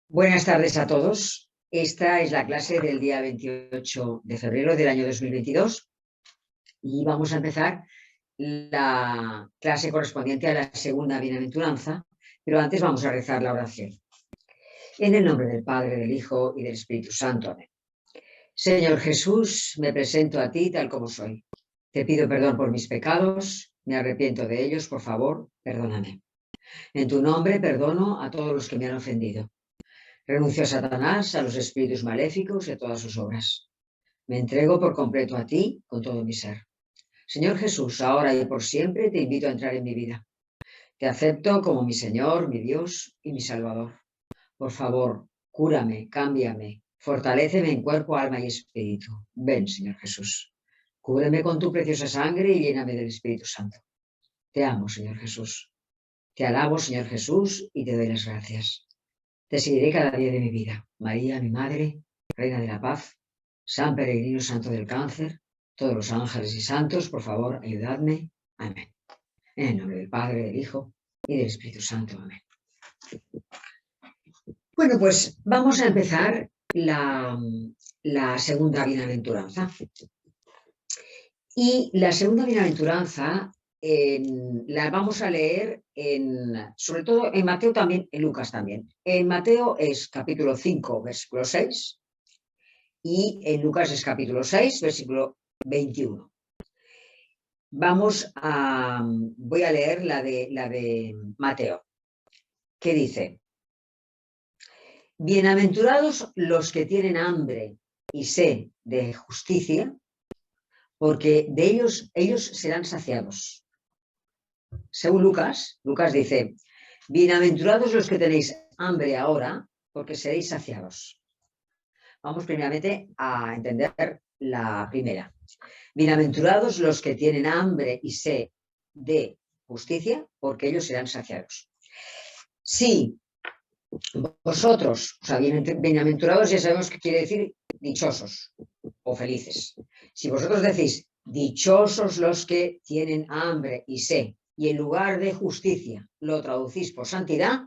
Buenas tardes a todos. Esta es la clase del día 28 de febrero del año 2022 y vamos a empezar la clase correspondiente a la segunda bienaventuranza, pero antes vamos a rezar la oración. En el nombre del Padre, del Hijo y del Espíritu Santo. Amén. Señor Jesús, me presento a ti tal como soy. Te pido perdón por mis pecados, me arrepiento de ellos, por favor, perdóname. En tu nombre perdono a todos los que me han ofendido. Renuncio a Satanás, a los espíritus maléficos y a todas sus obras. Me entrego por completo a ti con todo mi ser. Señor Jesús, ahora y por siempre te invito a entrar en mi vida. Te acepto como mi Señor, mi Dios y mi Salvador. Por favor, cúrame, cámbiame, fortaléceme en cuerpo, alma y espíritu. Ven, Señor Jesús. Cúbreme con tu preciosa sangre y lléname del Espíritu Santo. Te amo, Señor Jesús. Te alabo, Señor Jesús, y te doy las gracias. Te seguiré cada día de mi vida. María, mi Madre, Reina de la Paz, San Peregrino Santo del Cáncer, todos los ángeles y santos, por favor, ayudadme. Amén. En el nombre del Padre, del Hijo y del Espíritu Santo. Amén. Bueno, pues vamos a empezar la segunda bienaventuranza. Y la segunda bienaventuranza la vamos a leer sobre todo en Mateo también, en Lucas también. En Mateo es capítulo 5, versículo 6, y en Lucas es capítulo 6, versículo 21. Voy a leer la de Mateo, que dice: Bienaventurados los que tienen hambre y sed de justicia, porque de ellos serán saciados. Según Lucas dice: bienaventurados los que tenéis hambre ahora, porque seréis saciados. Vamos primeramente a entender la primera. Bienaventurados los que tienen hambre y sed de justicia, porque ellos serán saciados. Si vosotros, o sea, bienaventurados ya sabemos que quiere decir dichosos o felices. Si vosotros decís dichosos los que tienen hambre y sed, y en lugar de justicia lo traducís por santidad,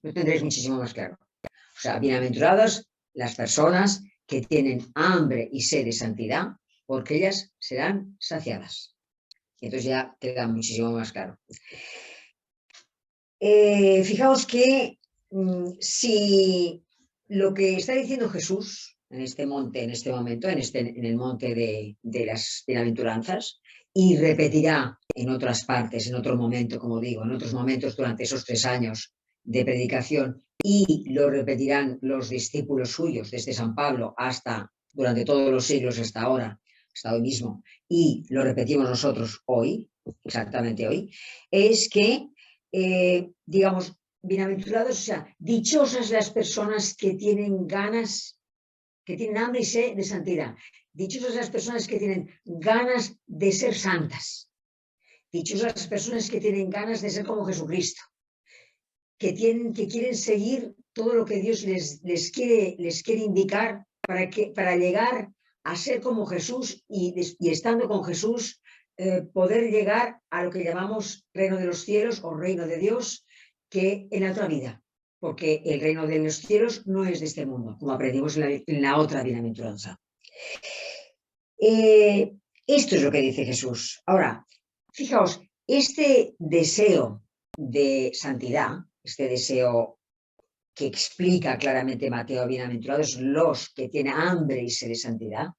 lo tendréis muchísimo más claro. O sea, bienaventuradas las personas que tienen hambre y sed de santidad, porque ellas serán saciadas. Y entonces ya queda muchísimo más claro. Fijaos que si lo que está diciendo Jesús en este monte, en este momento, en el monte de las bienaventuranzas, y repetirá en otras partes, en otro momento, como digo, en otros momentos durante esos 3 años de predicación, y lo repetirán los discípulos suyos desde San Pablo hasta durante todos los siglos hasta ahora, hasta hoy mismo, y lo repetimos nosotros hoy, exactamente hoy, es que digamos, bienaventurados, o sea, dichosas las personas que tienen ganas, que tienen hambre y sed de santidad. Dichosas las personas que tienen ganas de ser santas. Dichosas las personas que tienen ganas de ser como Jesucristo. Que quieren seguir todo lo que Dios les quiere indicar para llegar a ser como Jesús y estando con Jesús, poder llegar a lo que llamamos reino de los cielos o reino de Dios, que en la otra vida, porque el reino de los cielos no es de este mundo, como aprendimos en la otra bienaventuranza. Esto es lo que dice Jesús. Ahora, fijaos, este deseo de santidad, este deseo que explica claramente Mateo, bienaventurados los que tienen hambre y sed de santidad,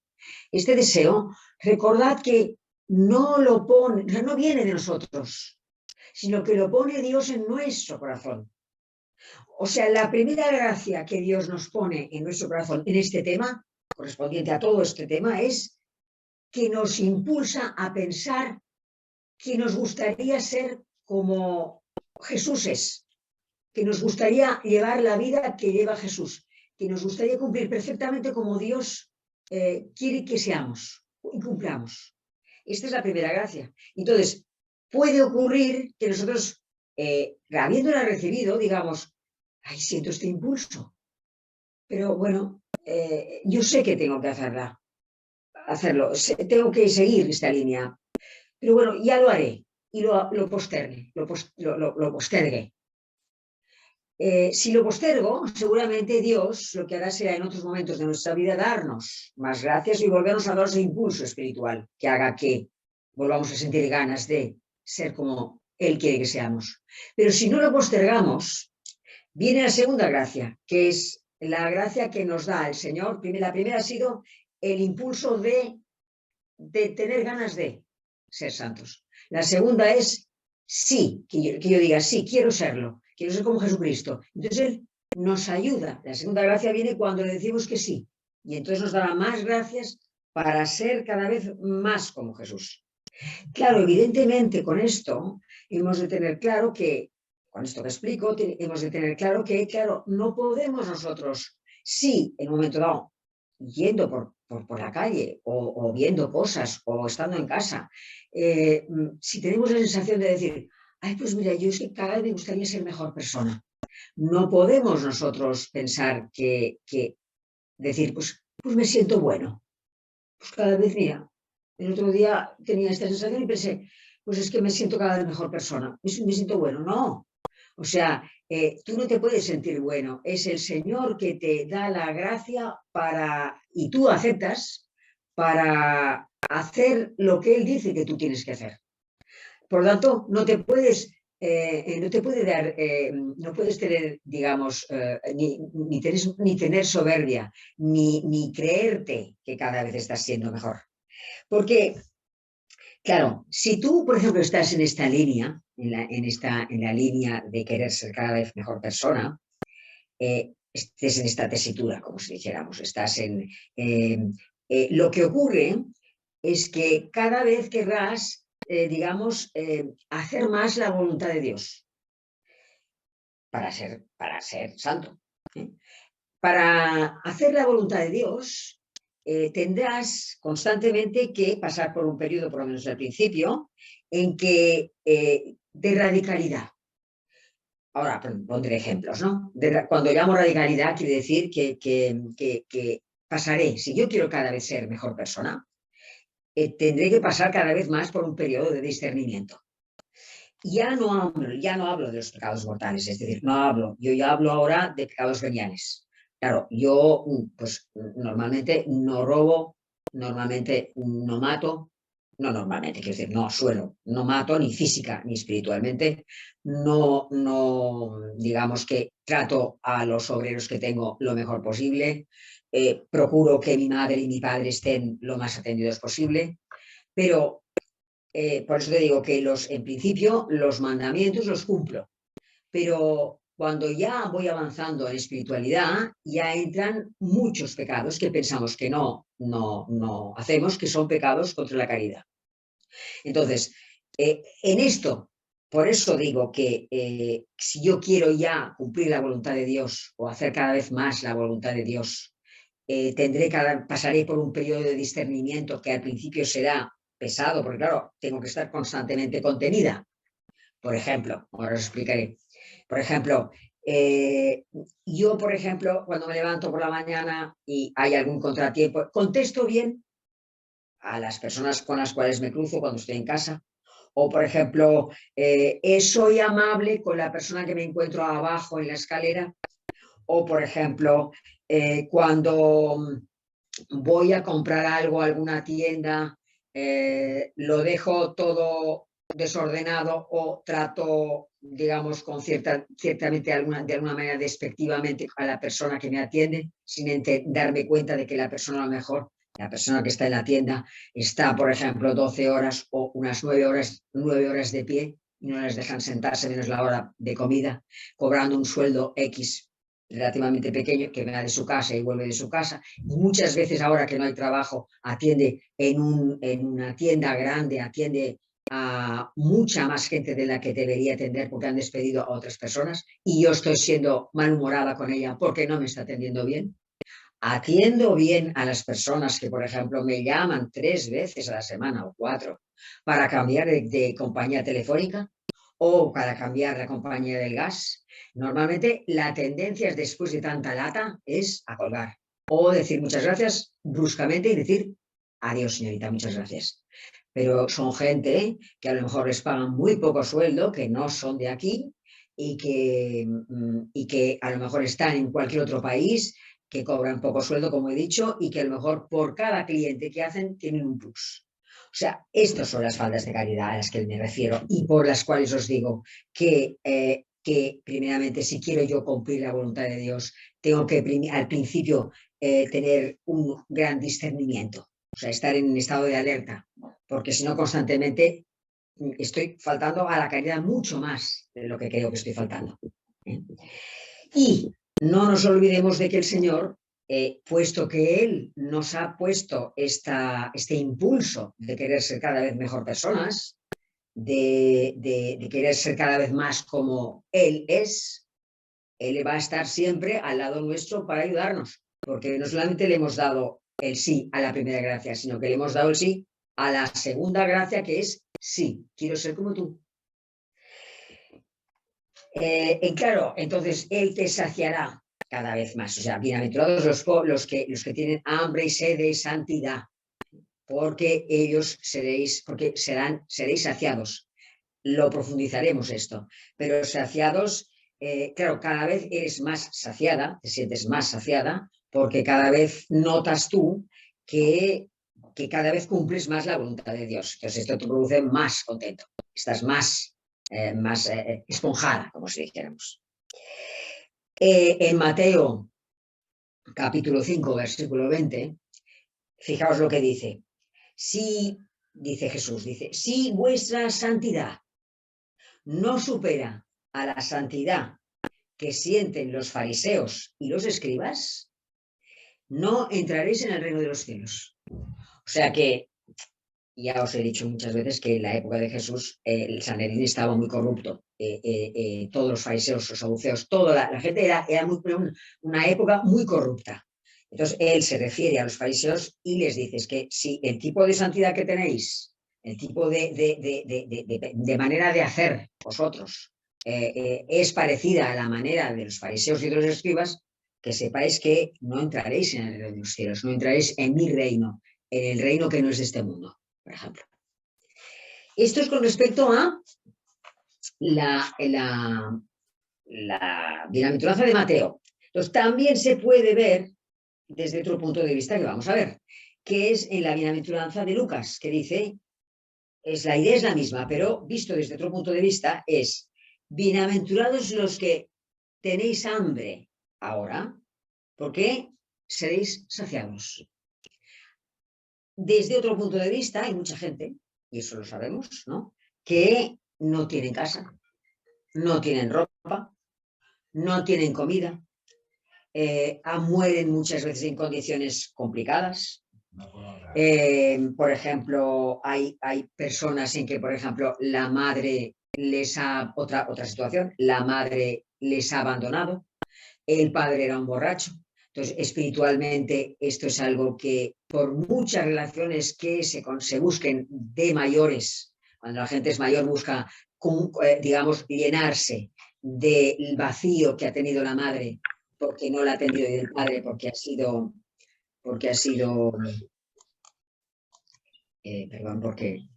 este deseo, recordad que no viene de nosotros, sino que lo pone Dios en nuestro corazón. O sea, la primera gracia que Dios nos pone en nuestro corazón en este tema, correspondiente a todo este tema, es que nos impulsa a pensar que nos gustaría ser como Jesús es, que nos gustaría llevar la vida que lleva Jesús, que nos gustaría cumplir perfectamente como Dios quiere que seamos y cumplamos. Esta es la primera gracia. Entonces, puede ocurrir que nosotros, habiéndola recibido, digamos, ay, siento este impulso, pero bueno, yo sé que tengo que hacerlo, tengo que seguir esta línea, pero bueno, ya lo haré y lo postergue, lo postergue. Si lo postergo, seguramente Dios lo que hará será en otros momentos de nuestra vida darnos más gracias y volvernos a dar ese impulso espiritual que haga que volvamos a sentir ganas de ser como Él quiere que seamos. Pero si no lo postergamos, viene la segunda gracia, que es la gracia que nos da el Señor. La primera ha sido el impulso de tener ganas de ser santos. La segunda es sí, que yo diga sí, quiero serlo, quiero ser como Jesucristo. Entonces Él nos ayuda. La segunda gracia viene cuando le decimos que sí. Y entonces nos dará más gracias para ser cada vez más como Jesús. Claro, evidentemente con esto hemos de tener claro que, con esto que explico, hemos de tener claro que, claro, no podemos nosotros, sí, en un momento dado, yendo por la calle o viendo cosas o estando en casa, si tenemos la sensación de decir, ay, pues mira, yo es que cada vez me gustaría ser mejor persona. No podemos nosotros pensar que decir, pues me siento bueno. Pues cada vez, mira, el otro día tenía esta sensación y pensé, pues es que me siento cada vez mejor persona, me siento bueno. No, o sea, tú no te puedes sentir bueno, es el Señor que te da la gracia y tú aceptas para hacer lo que Él dice que tú tienes que hacer. Por lo tanto, no te puede dar, no puedes tener, digamos, ni tener soberbia, ni creerte que cada vez estás siendo mejor. Porque, claro, si tú, por ejemplo, estás en esta línea, en la línea de querer ser cada vez mejor persona, estés en esta tesitura, como si dijéramos, lo que ocurre es que cada vez querrás, digamos, hacer más la voluntad de Dios para ser santo. ¿Eh? Para hacer la voluntad de Dios, tendrás constantemente que pasar por un periodo, por lo menos al principio, en que de radicalidad. Ahora pondré ejemplos, ¿no? Cuando llamo radicalidad, quiere decir que pasaré, si yo quiero cada vez ser mejor persona, tendré que pasar cada vez más por un periodo de discernimiento. Ya no hablo de los pecados mortales, es decir, yo ya hablo ahora de pecados veniales. Claro, yo pues normalmente no robo, normalmente no mato, no normalmente, quiero decir, no mato ni física ni espiritualmente, digamos que trato a los obreros que tengo lo mejor posible, procuro que mi madre y mi padre estén lo más atendidos posible, pero por eso te digo que en principio los mandamientos los cumplo, pero cuando ya voy avanzando en espiritualidad, ya entran muchos pecados que pensamos que no hacemos, que son pecados contra la caridad. Entonces, en esto, por eso digo que si yo quiero ya cumplir la voluntad de Dios o hacer cada vez más la voluntad de Dios, pasaré por un periodo de discernimiento que al principio será pesado, porque claro, tengo que estar constantemente contenida. Por ejemplo, ahora os explicaré. Por ejemplo, yo, por ejemplo, cuando me levanto por la mañana y hay algún contratiempo, contesto bien a las personas con las cuales me cruzo cuando estoy en casa. O, por ejemplo, soy amable con la persona que me encuentro abajo en la escalera. O, por ejemplo, cuando voy a comprar algo a alguna tienda, lo dejo todo desordenado o trato, digamos, ciertamente de alguna manera despectivamente a la persona que me atiende, sin darme cuenta de que la persona a lo mejor, la persona que está en la tienda, está, por ejemplo, 12 horas o unas 9 horas de pie y no les dejan sentarse menos la hora de comida, cobrando un sueldo X relativamente pequeño, que va de su casa y vuelve de su casa. Y muchas veces ahora que no hay trabajo, atiende en una tienda grande, atiende a mucha más gente de la que debería atender porque han despedido a otras personas y yo estoy siendo malhumorada con ella porque no me está atendiendo bien. Atiendo bien a las personas que, por ejemplo, me llaman 3 veces a la semana o 4 para cambiar de compañía telefónica o para cambiar la compañía del gas. Normalmente la tendencia es, después de tanta lata, es a colgar o decir muchas gracias bruscamente y decir adiós, señorita, muchas gracias. Pero son gente que a lo mejor les pagan muy poco sueldo, que no son de aquí y que a lo mejor están en cualquier otro país, que cobran poco sueldo, como he dicho, y que a lo mejor por cada cliente que hacen tienen un plus. O sea, estas son las faltas de caridad a las que me refiero y por las cuales os digo que primeramente, si quiero yo cumplir la voluntad de Dios, tengo que al principio tener un gran discernimiento, o sea, estar en un estado de alerta, porque si no constantemente estoy faltando a la caridad mucho más de lo que creo que estoy faltando. Y no nos olvidemos de que el Señor, puesto que Él nos ha puesto este impulso de querer ser cada vez mejor personas, de querer ser cada vez más como Él es, Él va a estar siempre al lado nuestro para ayudarnos, porque no solamente le hemos dado el sí a la primera gracia, sino que le hemos dado el sí a la segunda gracia, que es sí, quiero ser como tú. Claro, entonces Él te saciará cada vez más. O sea, bienaventurados los que tienen hambre y sed de santidad, porque ellos seréis saciados. Lo profundizaremos esto, pero saciados, claro, cada vez eres más saciada, te sientes más saciada, porque cada vez notas tú que cada vez cumples más la voluntad de Dios. Entonces esto te produce más contento, estás más esponjada, como si dijéramos. En Mateo capítulo 5, versículo 20, fijaos lo que dice. Si, dice Jesús, dice, si vuestra santidad no supera a la santidad que sienten los fariseos y los escribas, no entraréis en el reino de los cielos. O sea que ya os he dicho muchas veces que en la época de Jesús el Sanedrín estaba muy corrupto. Todos los fariseos, los saduceos, toda la gente era una época muy corrupta. Entonces él se refiere a los fariseos y les dice que si el tipo de santidad que tenéis, el tipo de manera de hacer vosotros es parecida a la manera de los fariseos y de los escribas, que sepáis que no entraréis en el reino de los cielos, no entraréis en mi reino, en el reino que no es de este mundo, por ejemplo. Esto es con respecto a la bienaventuranza de Mateo. Entonces, también se puede ver desde otro punto de vista que vamos a ver, que es en la bienaventuranza de Lucas, que dice, la idea es la misma, pero visto desde otro punto de vista, es bienaventurados los que tenéis hambre ahora, porque seréis saciados. Desde otro punto de vista, hay mucha gente, y eso lo sabemos, ¿no?, que no tienen casa, no tienen ropa, no tienen comida, mueren muchas veces en condiciones complicadas. Por ejemplo, hay personas en que, por ejemplo, la madre otra situación, la madre les ha abandonado, el padre era un borracho. Entonces, espiritualmente, esto es algo que por muchas relaciones que se busquen de mayores, cuando la gente es mayor, busca, digamos, llenarse del vacío que ha tenido la madre porque no la ha atendido, y el padre porque ha sido perdón, porque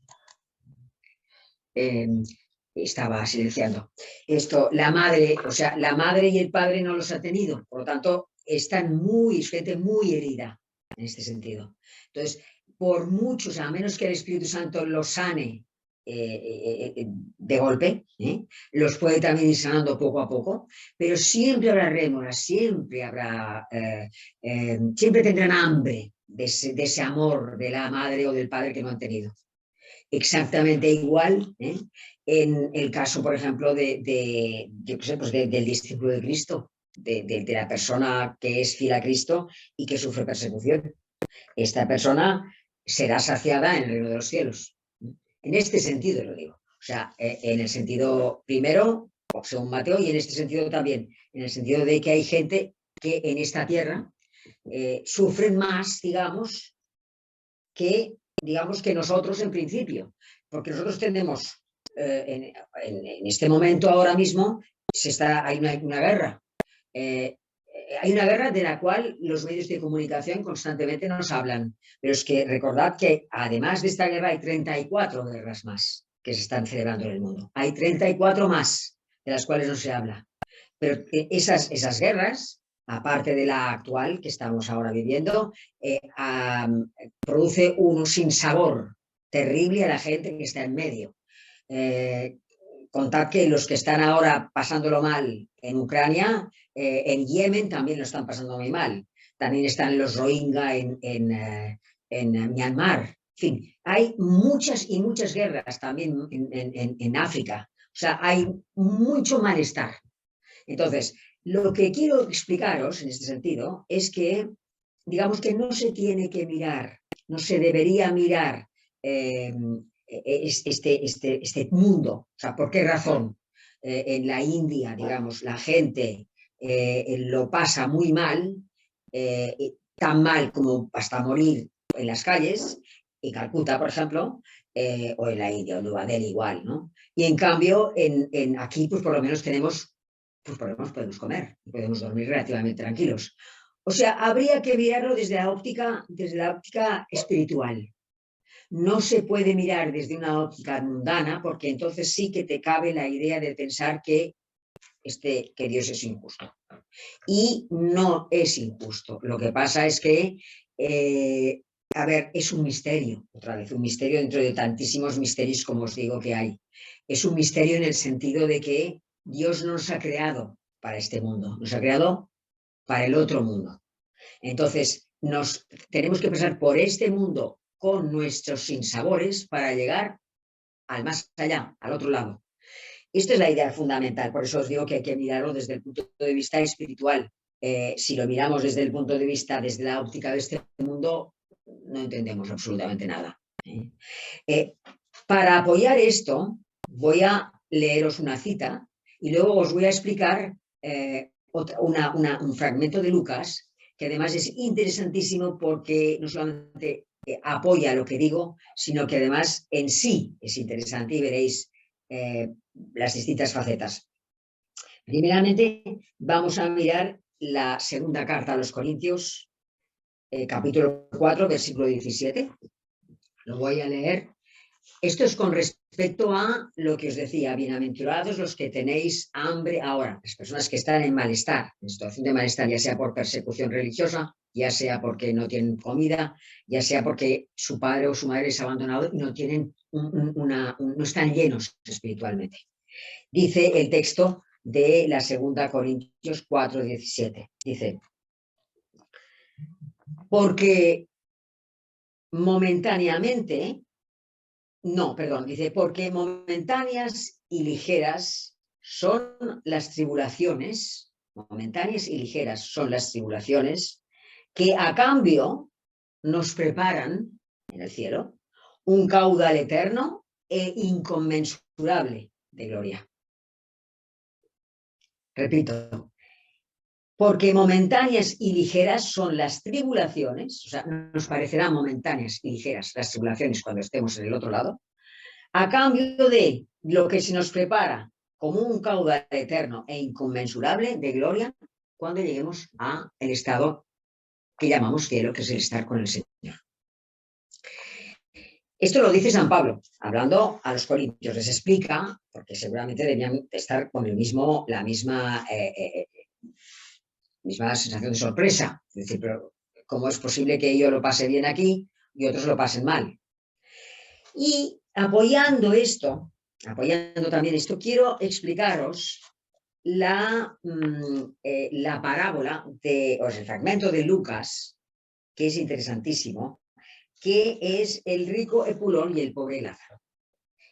estaba silenciando. Esto, la madre, o sea, la madre y el padre no los ha tenido, por lo tanto, están gente muy herida en este sentido. Entonces, por mucho, o sea, a menos que el Espíritu Santo los sane de golpe, los puede también ir sanando poco a poco, pero siempre habrá rémoras, siempre tendrán hambre de ese amor de la madre o del padre que no han tenido. Exactamente igual en el caso, por ejemplo, pues del discípulo de Cristo, de la persona que es fiel a Cristo y que sufre persecución. Esta persona será saciada en el reino de los cielos. En este sentido lo digo. O sea, en el sentido primero, según Mateo, y en este sentido también, en el sentido de que hay gente que en esta tierra sufren más, digamos, que nosotros en principio, porque nosotros tenemos, en este momento ahora mismo, hay una guerra. Hay una guerra de la cual los medios de comunicación constantemente nos hablan, pero es que recordad que además de esta guerra hay 34 guerras más que se están celebrando en el mundo. Hay 34 más de las cuales no se habla. Pero esas guerras, aparte de la actual que estamos ahora viviendo, produce un sinsabor terrible a la gente que está en medio. Contad que los que están ahora pasándolo mal en Ucrania, en Yemen también lo están pasando muy mal. También están los Rohingya en Myanmar. En fin, hay muchas y muchas guerras también en África. O sea, hay mucho malestar. Entonces, lo que quiero explicaros en este sentido es que, digamos que no se tiene que mirar, no se debería mirar este mundo. O sea, ¿por qué razón en la India, digamos, la gente lo pasa muy mal, tan mal como hasta morir en las calles, y Calcuta, por ejemplo, o en la India, o Nueva Delhi igual, ¿no? Y en cambio, aquí, pues por lo menos pues por lo menos podemos comer, podemos dormir relativamente tranquilos. O sea, habría que mirarlo desde la óptica espiritual. No se puede mirar desde una óptica mundana, porque entonces sí que te cabe la idea de pensar que Dios es injusto. Y no es injusto. Lo que pasa es que, a ver, es un misterio, otra vez, un misterio dentro de tantísimos misterios como os digo que hay. Es un misterio en el sentido de que Dios no nos ha creado para este mundo, nos ha creado para el otro mundo. Entonces, tenemos que pasar por este mundo con nuestros sinsabores para llegar al más allá, al otro lado. Esta es la idea fundamental, por eso os digo que hay que mirarlo desde el punto de vista espiritual. Si lo miramos desde el punto de vista, desde la óptica de este mundo, no entendemos absolutamente nada. Para apoyar esto, voy a leeros una cita y luego os voy a explicar un fragmento de Lucas, que además es interesantísimo porque no solamente apoya lo que digo, sino que además en sí es interesante y veréis las distintas facetas. Primeramente, vamos a mirar la segunda carta a los Corintios, capítulo 4, versículo 17. Lo voy a leer. Esto es con respecto a lo que os decía, bienaventurados los que tenéis hambre ahora, las personas que están en malestar, en situación de malestar, ya sea por persecución religiosa, ya sea porque no tienen comida, ya sea porque su padre o su madre les ha abandonado y no tienen no están llenos espiritualmente. Dice el texto de la segunda Corintios 4, 17. Dice, porque momentáneamente, dice, porque momentáneas y ligeras son las tribulaciones, que a cambio nos preparan en el cielo un caudal eterno e inconmensurable de gloria. Repito, porque momentáneas y ligeras son las tribulaciones, o sea, nos parecerán momentáneas y ligeras las tribulaciones cuando estemos en el otro lado, a cambio de lo que se nos prepara como un caudal eterno e inconmensurable de gloria cuando lleguemos al estado que llamamos cielo, que es el estar con el Señor. Esto lo dice San Pablo, hablando a los corintios. Les explica, porque seguramente debían estar con la misma sensación de sorpresa. Es decir, pero ¿cómo es posible que yo lo pase bien aquí y otros lo pasen mal? Y apoyando también esto, quiero explicaros la parábola o el fragmento de Lucas, que es interesantísimo, que es el rico Epulón y el pobre Lázaro.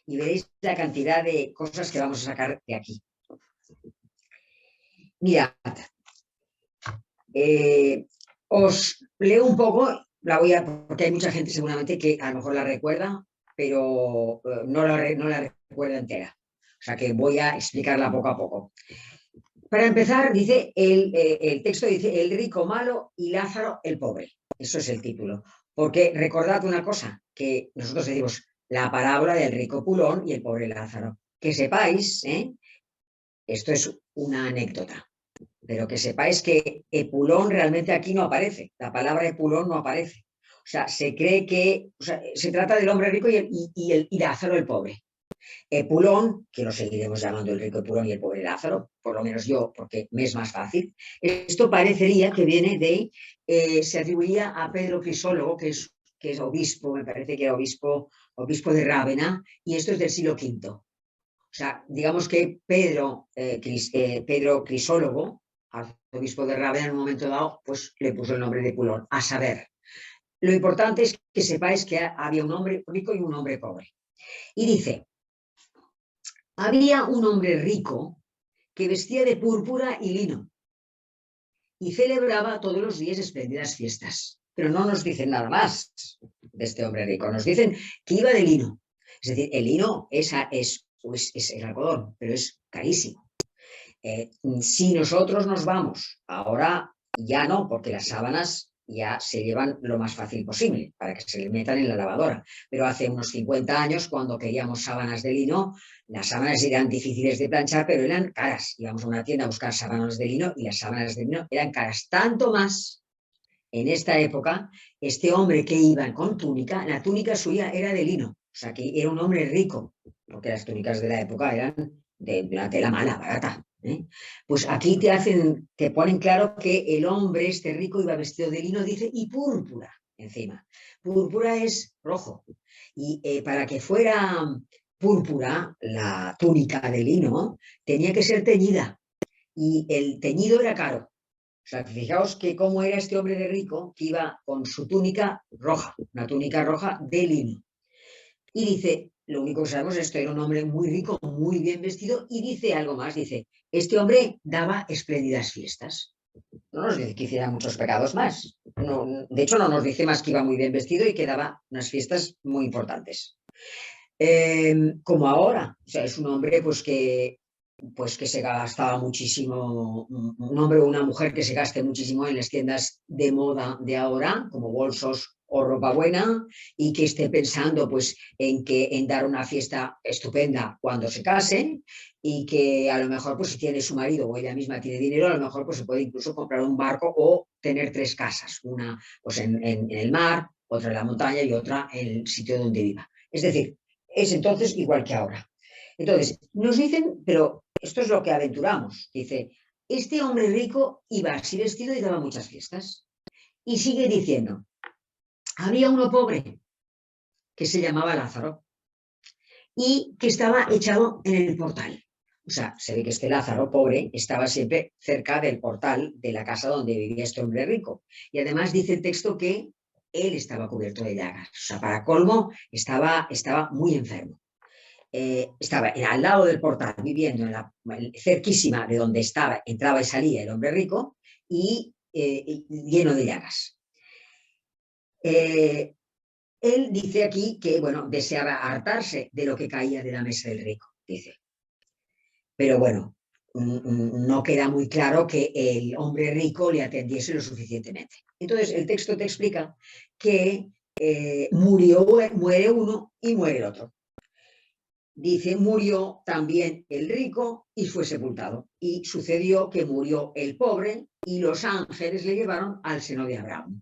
Y veréis la cantidad de cosas que vamos a sacar de aquí. Mirad, os leo un poco, porque hay mucha gente seguramente que a lo mejor la recuerda, pero no la recuerdo entera. O sea que voy a explicarla poco a poco. Para empezar, dice el texto dice el rico malo y Lázaro el pobre. Eso es el título. Porque recordad una cosa, que nosotros decimos la parábola del rico Pulón y el pobre Lázaro. Que sepáis, esto es una anécdota, pero que sepáis que Epulón realmente aquí no aparece. La palabra Epulón no aparece. O sea, se cree que se trata del hombre rico y Lázaro el pobre. Epulón, que lo seguiremos llamando el rico Epulón y el pobre Lázaro, por lo menos yo, porque me es más fácil. Esto parecería que viene se atribuía a Pedro Crisólogo, que es obispo, me parece que era obispo de Rávena, y esto es del siglo V. O sea, digamos que Pedro Crisólogo, arzobispo de Rávena, en un momento dado, pues le puso el nombre de Epulón, a saber. Lo importante es que sepáis que había un hombre rico y un hombre pobre. Y dice, había un hombre rico que vestía de púrpura y lino y celebraba todos los días espléndidas fiestas. Pero no nos dicen nada más de este hombre rico, nos dicen que iba de lino. Es decir, el lino es el algodón, pero es carísimo. Si nosotros nos vamos, ahora ya no, porque las sábanas ya se llevan lo más fácil posible para que se le metan en la lavadora. Pero hace unos 50 años, cuando queríamos sábanas de lino, las sábanas eran difíciles de planchar, pero eran caras. Íbamos a una tienda a buscar sábanas de lino y las sábanas de lino eran caras. Tanto más en esta época, este hombre que iba con túnica, la túnica suya era de lino. O sea, que era un hombre rico, porque las túnicas de la época eran de una tela mala, barata. Pues aquí te ponen claro que el hombre, este rico, iba vestido de lino, dice, y púrpura encima. Púrpura es rojo. Y para que fuera púrpura, la túnica de lino tenía que ser teñida. Y el teñido era caro. O sea, fijaos que cómo era este hombre de rico que iba con su túnica roja, una túnica roja de lino. Y dice, lo único que sabemos es que esto era un hombre muy rico, muy bien vestido, y dice algo más, dice, este hombre daba espléndidas fiestas. No nos dice que hiciera muchos pecados más. No, de hecho, no nos dice más que iba muy bien vestido y que daba unas fiestas muy importantes. Como ahora, o sea, es un hombre pues que se gastaba muchísimo, un hombre o una mujer que se gaste muchísimo en las tiendas de moda de ahora, como bolsos o ropa buena, y que esté pensando pues en dar una fiesta estupenda cuando se case, y que a lo mejor pues si tiene su marido o ella misma tiene dinero, a lo mejor pues se puede incluso comprar un barco o tener 3 casas, una pues en el mar, otra en la montaña y otra en el sitio donde viva. Es decir, es entonces igual que ahora. Entonces, nos dicen, pero esto es lo que aventuramos, dice, este hombre rico iba así vestido y daba muchas fiestas. Y sigue diciendo, había uno pobre que se llamaba Lázaro y que estaba echado en el portal. O sea, se ve que este Lázaro pobre estaba siempre cerca del portal de la casa donde vivía este hombre rico. Y además dice el texto que él estaba cubierto de llagas. O sea, para colmo, estaba muy enfermo. Estaba al lado del portal, viviendo cerquísima de donde entraba y salía el hombre rico, y lleno de llagas. Él dice aquí que, bueno, deseaba hartarse de lo que caía de la mesa del rico, dice. Pero bueno, no queda muy claro que el hombre rico le atendiese lo suficientemente. Entonces, el texto te explica que muere uno y muere el otro. Dice, murió también el rico y fue sepultado. Y sucedió que murió el pobre y los ángeles le llevaron al seno de Abraham.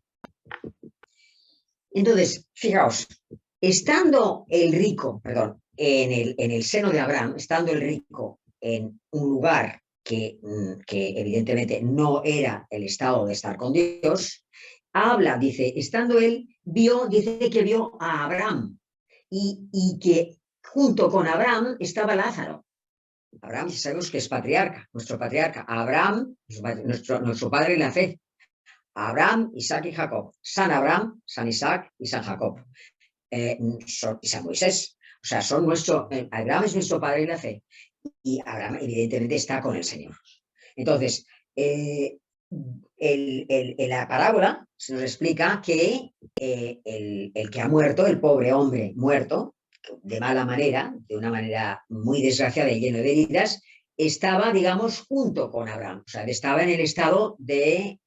Entonces, fijaos, estando el rico, perdón, en el seno de Abraham, estando el rico en un lugar que evidentemente no era el estado de estar con Dios, dice, estando él, dice que vio a Abraham y que junto con Abraham estaba Lázaro. Abraham, ya sabemos que es patriarca, nuestro patriarca. Abraham, nuestro padre en la fe. Abraham, Isaac y Jacob. San Abraham, San Isaac y San Jacob. Y San Moisés. O sea, Abraham es nuestro padre en la fe. Y Abraham, evidentemente, está con el Señor. Entonces, en la parábola se nos explica que el que ha muerto, el pobre hombre muerto, de mala manera, de una manera muy desgraciada y lleno de heridas, estaba, digamos, junto con Abraham. O sea, estaba en el estado de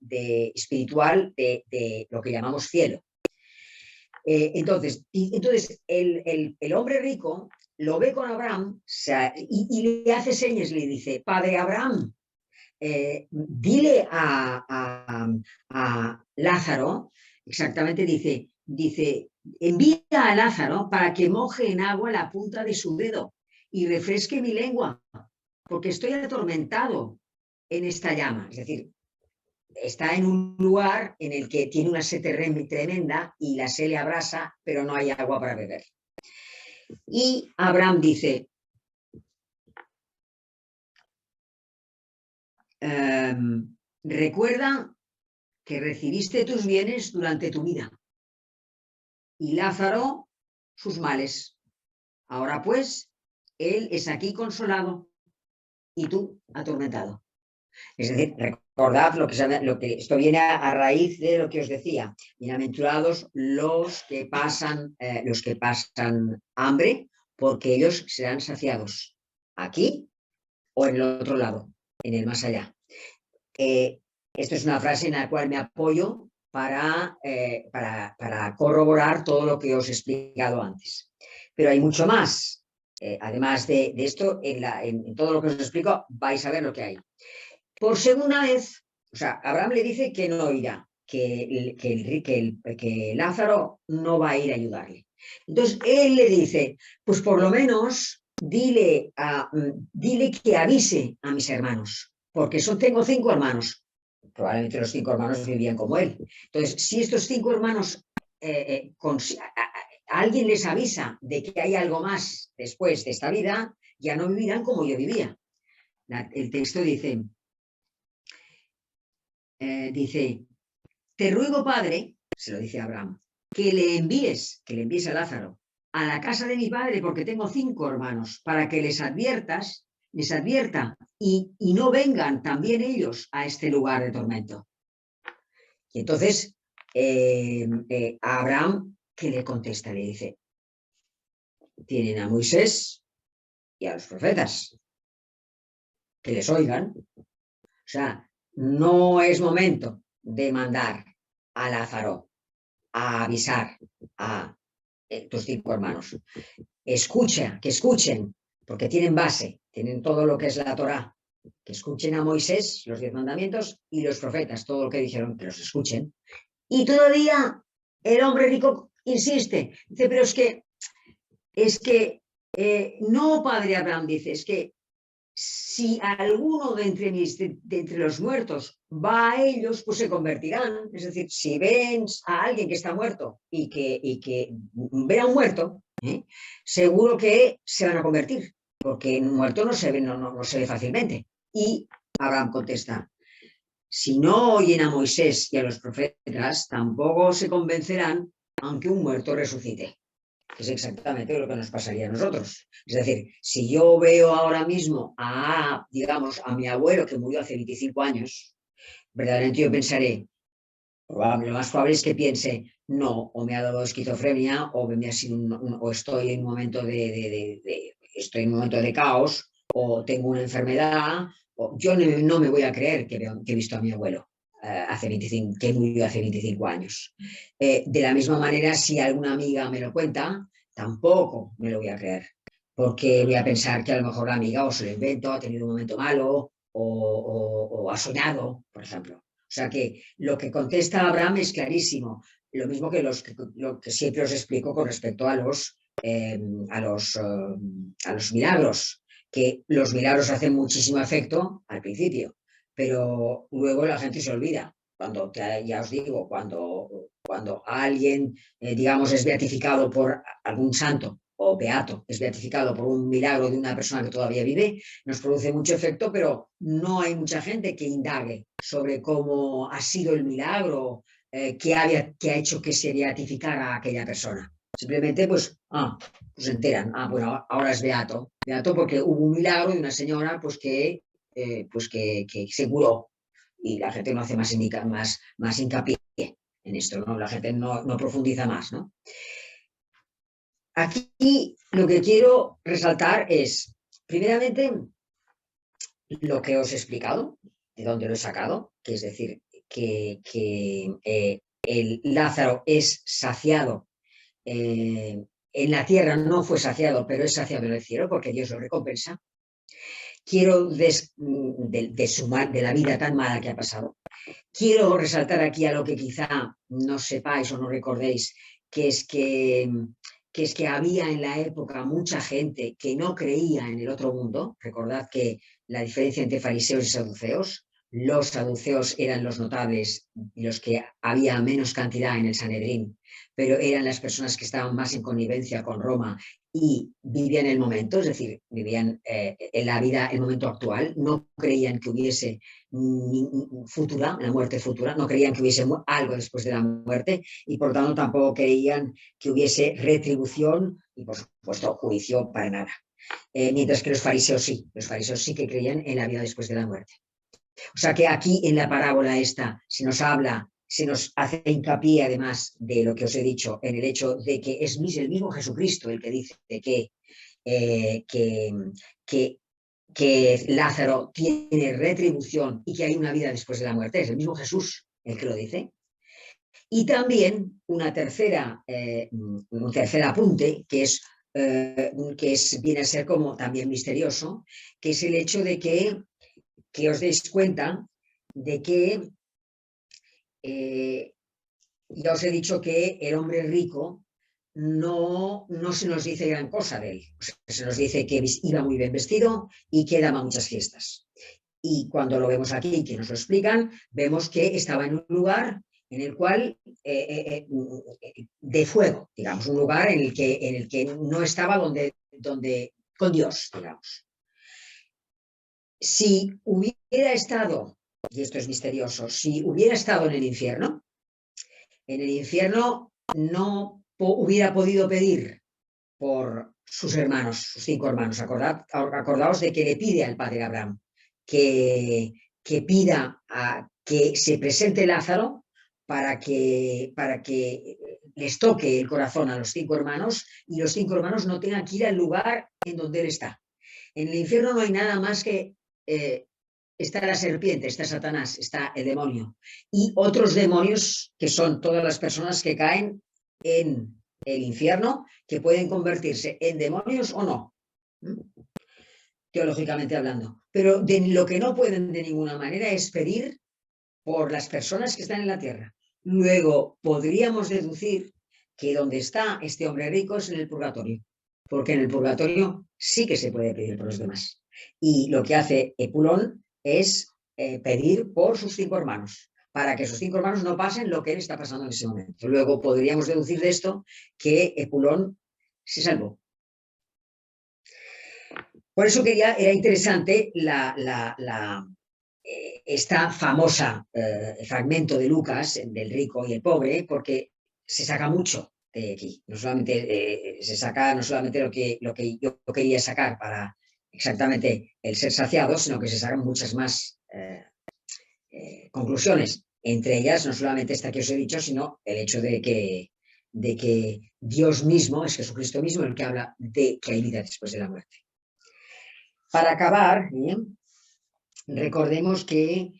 espiritual de lo que llamamos cielo. Entonces el hombre rico lo ve con Abraham, o sea, y le hace señas, le dice: Padre Abraham, dile a Lázaro, exactamente dice, envía a Lázaro para que moje en agua la punta de su dedo y refresque mi lengua, porque estoy atormentado en esta llama. Es decir, está en un lugar en el que tiene una sed tremenda y la sed le abrasa, pero no hay agua para beber. Y Abraham dice: recuerda que recibiste tus bienes durante tu vida y Lázaro sus males. Ahora pues, él es aquí consolado y tú atormentado. Es decir, recordad lo que esto viene a raíz de lo que os decía. Bienaventurados los que pasan hambre, porque ellos serán saciados, aquí o en el otro lado, en el más allá. Esto es una frase en la cual me apoyo para corroborar todo lo que os he explicado antes. Pero hay mucho más. Además de esto, en todo lo que os explico, vais a ver lo que hay. Por segunda vez, o sea, Abraham le dice que no irá, que Lázaro no va a ir a ayudarle. Entonces él le dice: pues por lo menos dile que avise a mis hermanos, porque tengo 5 hermanos. Probablemente los 5 hermanos vivían como él. Entonces, si estos 5 hermanos alguien les avisa de que hay algo más después de esta vida, ya no vivirán como yo vivía. El texto dice, te ruego, Padre, se lo dice a Abraham, que le envíes a Lázaro a la casa de mi padre, porque tengo 5 hermanos, para que les advierta y no vengan también ellos a este lugar de tormento. Y entonces a Abraham, ¿qué le contesta? Le dice: tienen a Moisés y a los profetas, que les oigan. O sea, no es momento de mandar a Lázaro a avisar a tus 5 hermanos. Que escuchen, porque tienen base, tienen todo lo que es la Torá, que escuchen a Moisés, los 10 mandamientos, y los profetas, todo lo que dijeron, que los escuchen. Y todavía el hombre rico insiste, dice: pero es que no, padre Abraham, dice, es que si alguno de entre los muertos va a ellos, pues se convertirán. Es decir, si ven a alguien que está muerto y que ve a un muerto, seguro que se van a convertir, porque un muerto no se ve fácilmente. Y Abraham contesta: si no oyen a Moisés y a los profetas, tampoco se convencerán, aunque un muerto resucite. Es exactamente lo que nos pasaría a nosotros. Es decir, si yo veo ahora mismo digamos, a mi abuelo que murió hace 25 años, verdaderamente yo pensaré, lo más probable es que piense: no, o me ha dado esquizofrenia, o me ha sido o estoy en un momento estoy en un momento de caos, o tengo una enfermedad, o yo no me voy a creer que he visto a mi abuelo que murió hace 25 años. De la misma manera, si alguna amiga me lo cuenta, tampoco me lo voy a creer, porque voy a pensar que a lo mejor la amiga o se lo inventó, ha tenido un momento malo, o ha soñado, por ejemplo. O sea que lo que contesta Abraham es clarísimo, lo mismo que lo que siempre os explico con respecto a los milagros, que los milagros hacen muchísimo efecto al principio, pero luego la gente se olvida. Ya os digo, cuando alguien, digamos, es beatificado por algún santo o beato, es beatificado por un milagro de una persona que todavía vive, nos produce mucho efecto, pero no hay mucha gente que indague sobre cómo ha sido el milagro, qué ha hecho que se beatificara a aquella persona. Simplemente, pues se enteran, bueno, ahora es beato porque hubo un milagro de una señora que se curó, y la gente no hace más hincapié en esto, ¿no? La gente no profundiza más, ¿no? Aquí lo que quiero resaltar es, primeramente, lo que os he explicado, de dónde lo he sacado, que es decir, que el Lázaro es saciado en la tierra, no fue saciado, pero es saciado en el cielo porque Dios lo recompensa. Quiero de sumar de la vida tan mala que ha pasado. Quiero resaltar aquí a lo que quizá no sepáis o no recordéis, que es que había en la época mucha gente que no creía en el otro mundo. Recordad que la diferencia entre fariseos y saduceos, los saduceos eran los notables y los que había menos cantidad en el Sanedrín, pero eran las personas que estaban más en connivencia con Roma y vivían el momento, es decir, vivían en la vida, el momento actual, no creían que hubiese futura, la muerte futura, no creían que hubiese algo después de la muerte y por lo tanto tampoco creían que hubiese retribución y por supuesto juicio para nada. Mientras que los fariseos sí que creían en la vida después de la muerte. O sea que aquí en la parábola esta se nos habla, se nos hace hincapié además de lo que os he dicho, en el hecho de que es el mismo Jesucristo el que dice eh, que, que que Lázaro tiene retribución y que hay una vida después de la muerte. Es el mismo Jesús el que lo dice. Y también un tercer apunte, viene a ser como también misterioso, que es el hecho de que os deis cuenta de que ya os he dicho que el hombre rico no se nos dice gran cosa de él. O sea, se nos dice que iba muy bien vestido y que daba muchas fiestas. Y cuando lo vemos aquí, que nos lo explican, vemos que estaba en un lugar en el cual, de fuego, digamos, un lugar en el que no estaba con Dios, digamos. Si hubiera estado, y esto es misterioso, si hubiera estado en el infierno no hubiera podido pedir por sus hermanos, sus 5 hermanos. Acordaos de que le pide al padre Abraham que pida que se presente Lázaro para que les toque el corazón a los 5 hermanos y los 5 hermanos no tengan que ir al lugar en donde él está. En el infierno no hay nada más que está la serpiente, está Satanás, está el demonio y otros demonios que son todas las personas que caen en el infierno, que pueden convertirse en demonios o no, teológicamente hablando. Pero de lo que no pueden de ninguna manera es pedir por las personas que están en la tierra. Luego podríamos deducir que donde está este hombre rico es en el purgatorio, porque en el purgatorio sí que se puede pedir por los demás. Y lo que hace Epulón es pedir por sus 5 hermanos, para que sus 5 hermanos no pasen lo que él está pasando en ese momento. Luego podríamos deducir de esto que Epulón se salvó. Por eso era interesante esta famosa fragmento de Lucas, del rico y el pobre, porque se saca mucho de aquí. No solamente se saca no solamente lo que yo quería sacar para exactamente el ser saciado, sino que se sacan muchas más conclusiones. Entre ellas, no solamente esta que os he dicho, sino el hecho de que Dios mismo, es Jesucristo mismo, el que habla de que hay vida después de la muerte. Para acabar, recordemos que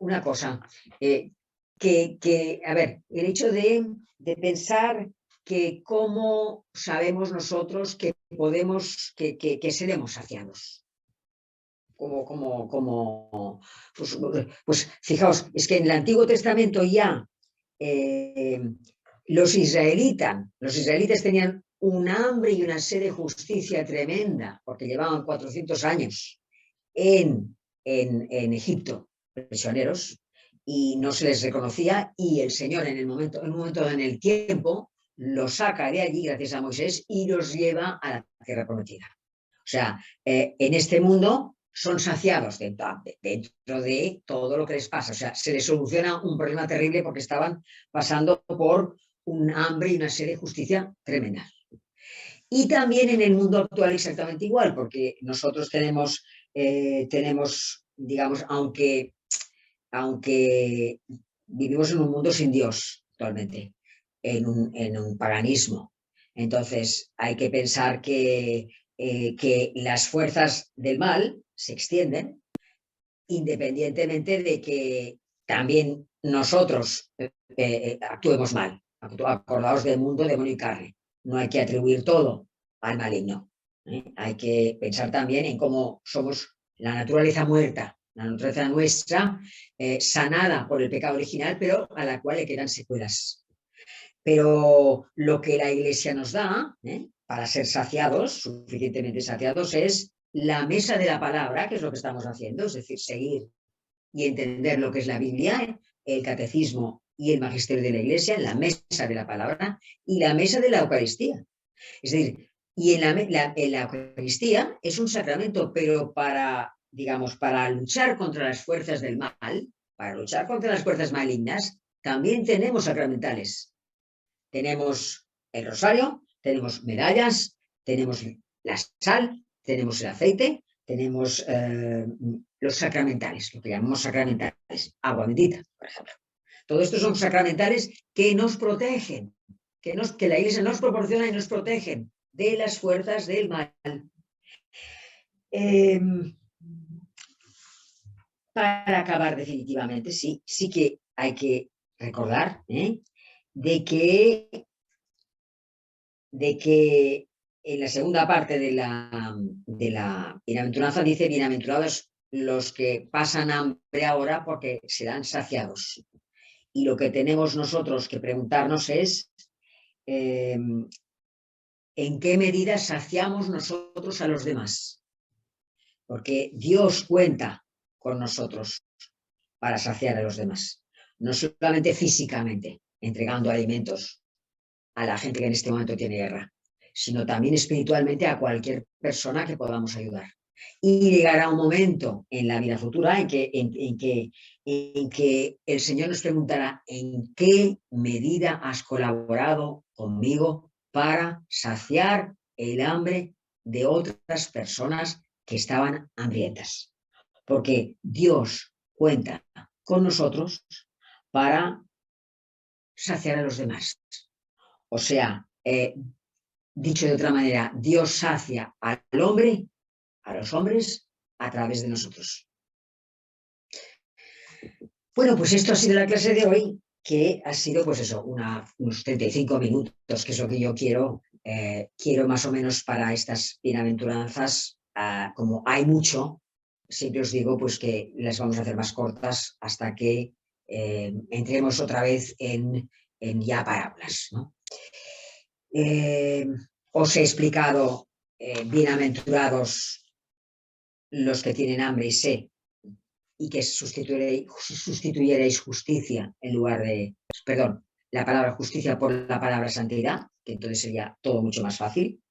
una cosa, a ver, el hecho de pensar que cómo sabemos nosotros que podemos, que seremos saciados. Pues fijaos, es que en el Antiguo Testamento ya los israelitas tenían un hambre y una sed de justicia tremenda, porque llevaban 400 años en Egipto, prisioneros, y no se les reconocía, y el Señor en un momento en el tiempo los saca de allí gracias a Moisés y los lleva a la tierra prometida. O sea, en este mundo son saciados dentro de todo lo que les pasa. O sea, se les soluciona un problema terrible porque estaban pasando por un hambre y una sed de justicia tremenda. Y también en el mundo actual exactamente igual, porque nosotros tenemos, digamos, aunque vivimos en un mundo sin Dios actualmente, en un paganismo, Entonces, hay que pensar que las fuerzas del mal se extienden independientemente de que también nosotros actuemos mal. Acordaos del mundo, demonio y carne. No hay que atribuir todo al maligno. Hay que pensar también en cómo somos la naturaleza muerta, la naturaleza nuestra, sanada por el pecado original, pero a la cual le quedan secuelas. Pero lo que la Iglesia nos da, para ser saciados, suficientemente saciados, es la mesa de la palabra, que es lo que estamos haciendo, es decir, seguir y entender lo que es la Biblia, el catecismo y el magisterio de la Iglesia, la mesa de la palabra y la mesa de la Eucaristía. Es decir, y en la Eucaristía es un sacramento, pero digamos, para luchar contra las fuerzas del mal, para luchar contra las fuerzas malignas, también tenemos sacramentales. Tenemos el rosario, tenemos medallas, tenemos la sal, tenemos el aceite, tenemos los sacramentales, lo que llamamos sacramentales, agua bendita, por ejemplo. Todo esto son sacramentales que nos protegen, que la Iglesia nos proporciona y nos protegen de las fuerzas del mal. Para acabar definitivamente, sí que hay que recordar de que en la segunda parte de la bienaventuranza dice: bienaventurados los que pasan hambre ahora, porque serán saciados. Y lo que tenemos nosotros que preguntarnos es en qué medida saciamos nosotros a los demás. Porque Dios cuenta con nosotros para saciar a los demás. No solamente físicamente, entregando alimentos a la gente que en este momento tiene guerra, sino también espiritualmente a cualquier persona que podamos ayudar. Y llegará un momento en la vida futura en que el Señor nos preguntará: ¿en qué medida has colaborado conmigo para saciar el hambre de otras personas que estaban hambrientas? Porque Dios cuenta con nosotros para saciar a los demás. O sea, dicho de otra manera, Dios sacia al hombre, a los hombres, a través de nosotros. Bueno, pues esto ha sido la clase de hoy, que ha sido, pues eso, unos 35 minutos, que es lo que yo quiero. Quiero más o menos para estas bienaventuranzas, como hay mucho, siempre os digo pues que las vamos a hacer más cortas hasta que entremos otra vez en ya parábolas, ¿no? Os he explicado, bienaventurados los que tienen hambre y sed, y que sustituyeréis justicia en lugar de, perdón, la palabra justicia por la palabra santidad, que entonces sería todo mucho más fácil.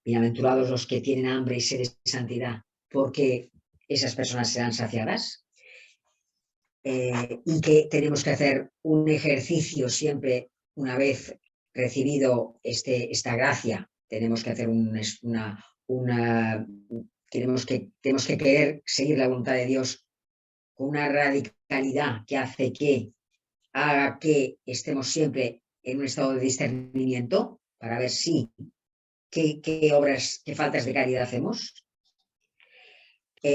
Bienaventurados los que tienen hambre y sed de santidad, porque esas personas serán saciadas. Y que tenemos que hacer un ejercicio siempre, una vez recibido esta gracia, tenemos que hacer tenemos que querer seguir la voluntad de Dios con una radicalidad que hace que haga que estemos siempre en un estado de discernimiento para ver qué obras, qué faltas de caridad hacemos.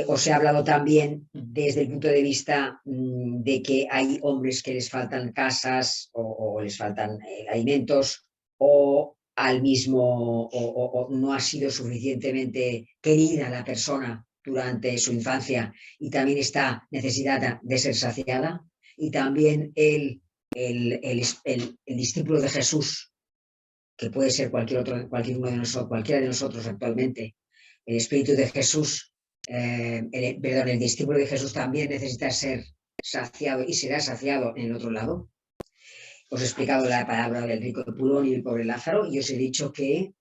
Os he hablado también desde el punto de vista de que hay hombres que les faltan casas o les faltan alimentos, o no ha sido suficientemente querida la persona durante su infancia y también está necesitada de ser saciada. Y también el discípulo de Jesús, que puede ser cualquiera de nosotros actualmente, el Espíritu de Jesús, el discípulo de Jesús también necesita ser saciado y será saciado en el otro lado. Os he explicado la palabra del rico Pulón y el pobre Lázaro, y os he dicho que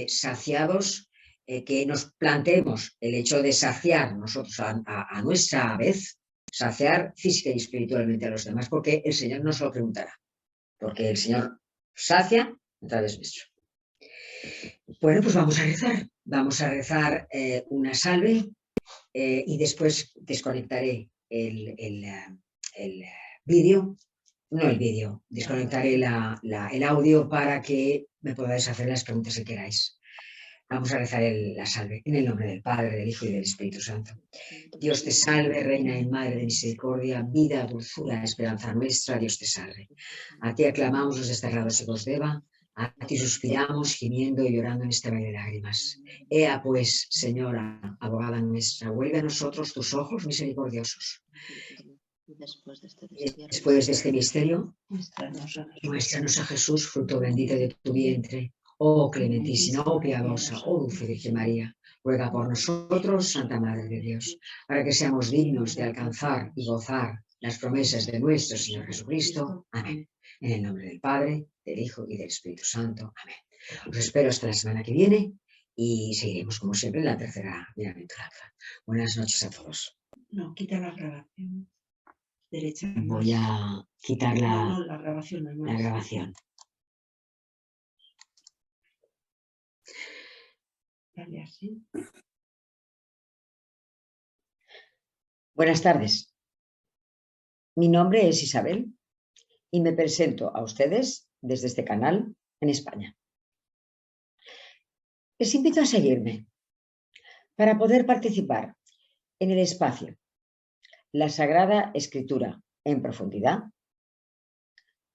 saciados, que nos planteemos el hecho de saciar nosotros a nuestra vez, saciar física y espiritualmente a los demás, porque el Señor nos lo preguntará, porque el Señor sacia a través nuestro. Bueno, pues vamos a rezar una salve. Y después desconectaré el vídeo no el vídeo, desconectaré el audio para que me podáis hacer las preguntas que queráis. Vamos a rezar la salve en el nombre del Padre, del Hijo y del Espíritu Santo. Dios te salve, Reina y Madre de misericordia, vida, dulzura, esperanza nuestra, Dios te salve. A ti aclamamos los desterrados hijos de Eva, a ti suspiramos, gimiendo y llorando en este valle de lágrimas. Ea pues, Señora, abogada nuestra, vuelve a nosotros tus ojos misericordiosos. Después de este misterio, muéstranos a Jesús, fruto bendito de tu vientre. Oh clementísima, oh piadosa, oh dulce Virgen María, ruega por nosotros, Santa Madre de Dios, para que seamos dignos de alcanzar y gozar las promesas de nuestro Señor Jesucristo. Amén. En el nombre del Padre, del Hijo y del Espíritu Santo. Amén. Os espero hasta la semana que viene y seguiremos, como siempre, en la tercera bienaventuranza. Buenas noches a todos. No, quita la grabación. Derecha. Voy a quitar la grabación. la grabación. Dale así. Buenas tardes. Mi nombre es Isabel y me presento a ustedes desde este canal en España. Les invito a seguirme para poder participar en el espacio La Sagrada Escritura en profundidad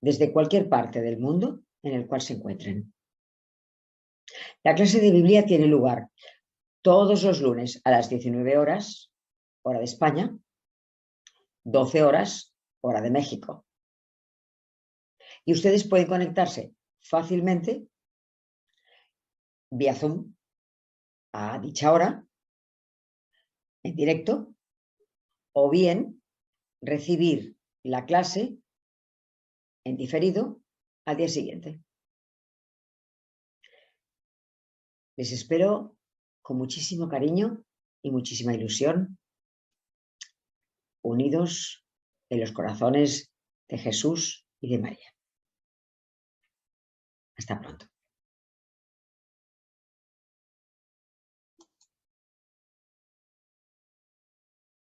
desde cualquier parte del mundo en el cual se encuentren. La clase de Biblia tiene lugar todos los lunes a las 19 horas, hora de España, 12 horas, hora de México. Y ustedes pueden conectarse fácilmente vía Zoom a dicha hora, en directo, o bien recibir la clase en diferido al día siguiente. Les espero con muchísimo cariño y muchísima ilusión, unidos en los corazones de Jesús y de María. Hasta pronto.